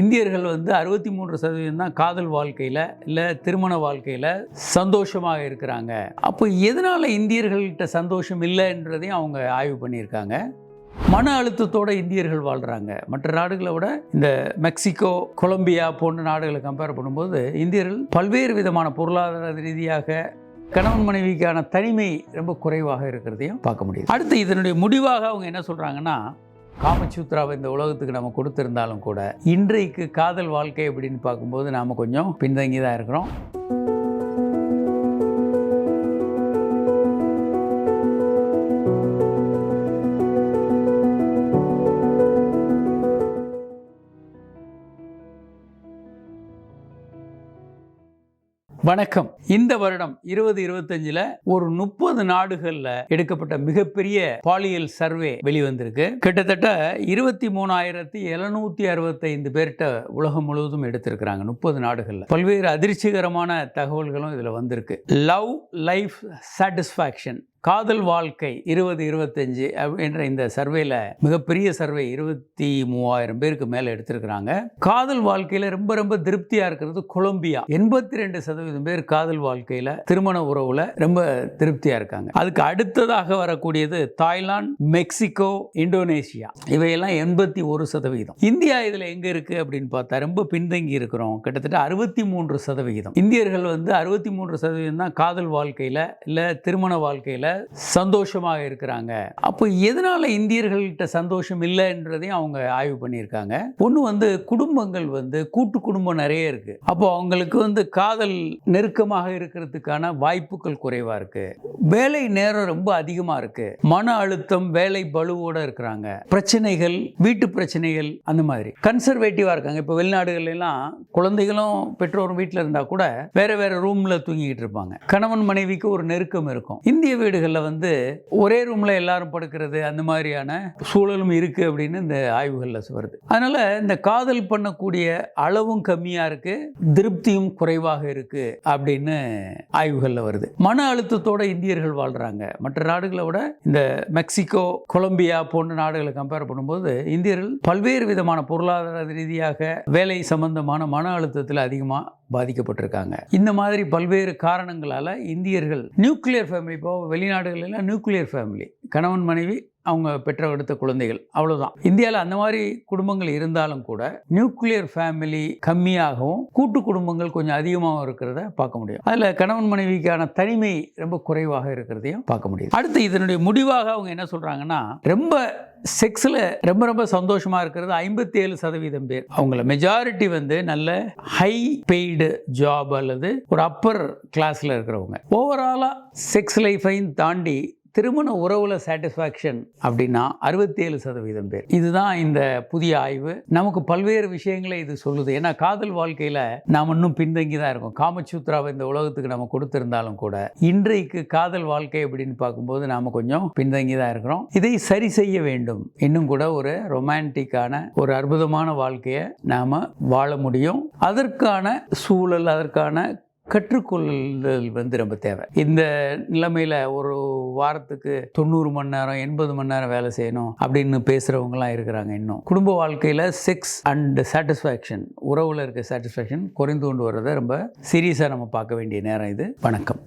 இந்தியர்கள் 63% தான் காதல் வாழ்க்கையில் இல்லை திருமண வாழ்க்கையில் சந்தோஷமாக இருக்கிறாங்க. அப்போ எதனால் இந்தியர்கள்கிட்ட சந்தோஷம் இல்லைன்றதையும் அவங்க ஆய்வு பண்ணியிருக்காங்க. மன அழுத்தத்தோட இந்தியர்கள் வாழ்கிறாங்க. மற்ற நாடுகளை விட இந்த மெக்சிகோ, கொலம்பியா போன்ற நாடுகளை கம்பேர் பண்ணும்போது இந்தியர்கள் பல்வேறு விதமான பொருளாதார ரீதியாக கணவன் மனைவிக்கான தனிமை ரொம்ப குறைவாக இருக்கிறதையும் பார்க்க முடியும். அடுத்து இதனுடைய முடிவாக அவங்க என்ன சொல்கிறாங்கன்னா, காமசூத்ராவை இந்த உலகத்துக்கு நம்ம கொடுத்துருந்தாலும் கூட இன்றைக்கு காதல் வாழ்க்கை அப்படின்னு பார்க்கும்போது நாம் கொஞ்சம் பின்தங்கி தான் இருக்கிறோம். வணக்கம். இந்த வருடம் 2025 ஒரு 30 நாடுகளில் எடுக்கப்பட்ட மிகப்பெரிய பாலியல் சர்வே வெளிவந்திருக்கு. கிட்டத்தட்ட 23,765 பேர்கிட்ட உலகம் முழுவதும் எடுத்திருக்கிறாங்க. 30 நாடுகளில் பல்வேறு அதிர்ச்சிகரமான தகவல்களும் இதில் வந்திருக்கு. லவ் லைஃப் சாட்டிஸ்ஃபேக்ஷன், காதல் வாழ்க்கை 2025 என்ற இந்த சர்வேல மிகப்பெரிய சர்வே 23,000 பேருக்கு மேலே எடுத்திருக்கிறாங்க. காதல் வாழ்க்கையில் ரொம்ப ரொம்ப திருப்தியாக இருக்கிறது கொலம்பியா. 82% பேர் காதல் வாழ்க்கையில் திருமண உறவுல ரொம்ப திருப்தியாக இருக்காங்க. அதுக்கு அடுத்ததாக வரக்கூடியது தாய்லாந்து, மெக்சிகோ, இந்தோனேஷியா. இவையெல்லாம் 81%. இந்தியா இதில் எங்கே இருக்குது அப்படின்னு பார்த்தா ரொம்ப பின்தங்கி இருக்கிறோம். கிட்டத்தட்ட 63%. இந்தியர்கள் 63% தான் காதல் வாழ்க்கையில் இல்லை திருமண வாழ்க்கையில் சந்தோஷமாக இருக்கிறாங்க. அப்போ எதனால இந்தியர்கள்ட்ட சந்தோஷம் இல்லைன்றதையும் அவங்க ஆய்வு பண்ணியிருக்காங்க. ஒன்று குடும்பங்கள் கூட்டு குடும்பம் நிறைய இருக்கு. அப்போ அவங்களுக்கு காதல் நெருக்கமாக இருக்கிறதுக்கான வாய்ப்புகள் குறைவா இருக்கு. வேலை நேரம் ரொம்ப அதிகமா இருக்கு. மன அழுத்தம், வேலை பளுவோட இருக்கிறாங்க. பிரச்சனைகள், வீட்டு பிரச்சனைகள், அந்த மாதிரி கன்சர்வேட்டிவா இருக்காங்க. இப்போ வெளிநாடுகள் எல்லாம் குழந்தைகளும் பெற்றோரும் வீட்டில் இருந்தா கூட வேற வேற ரூம்ல தூங்கிட்டு இருப்பாங்க. கணவன் மனைவிக்கு ஒரு நெருக்கம் இருக்கும். இந்திய வீடுகள் ஒரே ரூம்ல எல்லாரும் படுக்கிறது, அந்த மாதிரியான சூழலும் இருக்கு அப்படின்னு இந்த ஆய்வுகள்ல வருது. அதனால இந்த காதல் பண்ணக்கூடிய அளவும் கம்மியா இருக்கு, திருப்தியும் குறைவாக இருக்கு அப்படின்னு ஆய்வுகள்ல வருது. மன அழுத்தத்தோட இந்தியர்கள் வாழ்றாங்க. மற்ற நாடுகளை விட இந்த மெக்சிகோ, கொலம்பியா போன்ற நாடுகளை கம்பேர் பண்ணும்போது இந்தியர்கள் பல்வேறு விதமான பொருளாதார ரீதியாக வேலை சம்பந்தமான மன அழுத்தத்தில் அதிகமாக பாதிக்கப்பட்டிருக்காங்க. இந்த மாதிரி பல்வேறு காரணங்களால இந்தியர்கள் நியூக்ளியர் ஃபேமிலி, இப்போ வெளிநாடுகளில் நியூக்ளியர் ஃபேமிலி, கணவன் மனைவி அவங்க பெற்ற எடுத்த குழந்தைகள், அவ்வளவுதான். இந்தியாவில் அந்த மாதிரி குடும்பங்கள் இருந்தாலும் கூட நியூக்ளியர் ஃபேமிலி கம்மியாகவும் கூட்டு குடும்பங்கள் கொஞ்சம் அதிகமாகவும் இருக்கிறத பார்க்க முடியும். அதில் கணவன் மனைவிக்கான தனிமை ரொம்ப குறைவாக இருக்கிறதையும் பார்க்க முடியும். அடுத்து இதனுடைய முடிவாக அவங்க என்ன சொல்றாங்கன்னா, ரொம்ப செக்ஸில் ரொம்ப ரொம்ப சந்தோஷமா இருக்கிறது 57% பேர். அவங்கள மெஜாரிட்டி நல்ல ஹை பெய்டு ஜாப் அல்லது ஒரு அப்பர் கிளாஸ்ல இருக்கிறவங்க. ஓவராலா செக்ஸ் லைஃபையும் தாண்டி திருமண உறவுல சாட்டிஸ்ஃபேக்ஷன் அப்படின்னா 67% பேர். இதுதான் இந்த புதிய ஆய்வு. நமக்கு பல்வேறு விஷயங்களை இது சொல்லுது. ஏன்னா காதல் வாழ்க்கையில நாம் இன்னும் பின்தங்கி தான் இருக்கோம். காமசூத்ராவை இந்த உலகத்துக்கு நம்ம கொடுத்திருந்தாலும் கூட இன்றைக்கு காதல் வாழ்க்கை அப்படின்னு பார்க்கும்போது நாம கொஞ்சம் பின்தங்கி தான் இருக்கிறோம். இதை சரி செய்ய வேண்டும். இன்னும் கூட ஒரு ரொமான்டிக்கான ஒரு அற்புதமான வாழ்க்கையை நாம வாழ முடியும். அதற்கான சூழல், அதற்கான கற்றுக்கொள்ளுதல் ரொம்ப தேவை. இந்த நிலைமையில் ஒரு வாரத்துக்கு 90 மணி நேரம் 80 மணி நேரம் வேலை செய்யணும் அப்படின்னு பேசுகிறவங்களாம் இருக்கிறாங்க. இன்னும் குடும்ப வாழ்க்கையில் செக்ஸ் அண்ட் சாட்டிஸ்ஃபேக்ஷன், உறவில் இருக்க சாட்டிஸ்ஃபேக்ஷன் குறைந்து கொண்டு வர்றதை ரொம்ப சீரியஸாக நம்ம பார்க்க வேண்டிய நேரம் இது. வணக்கம்.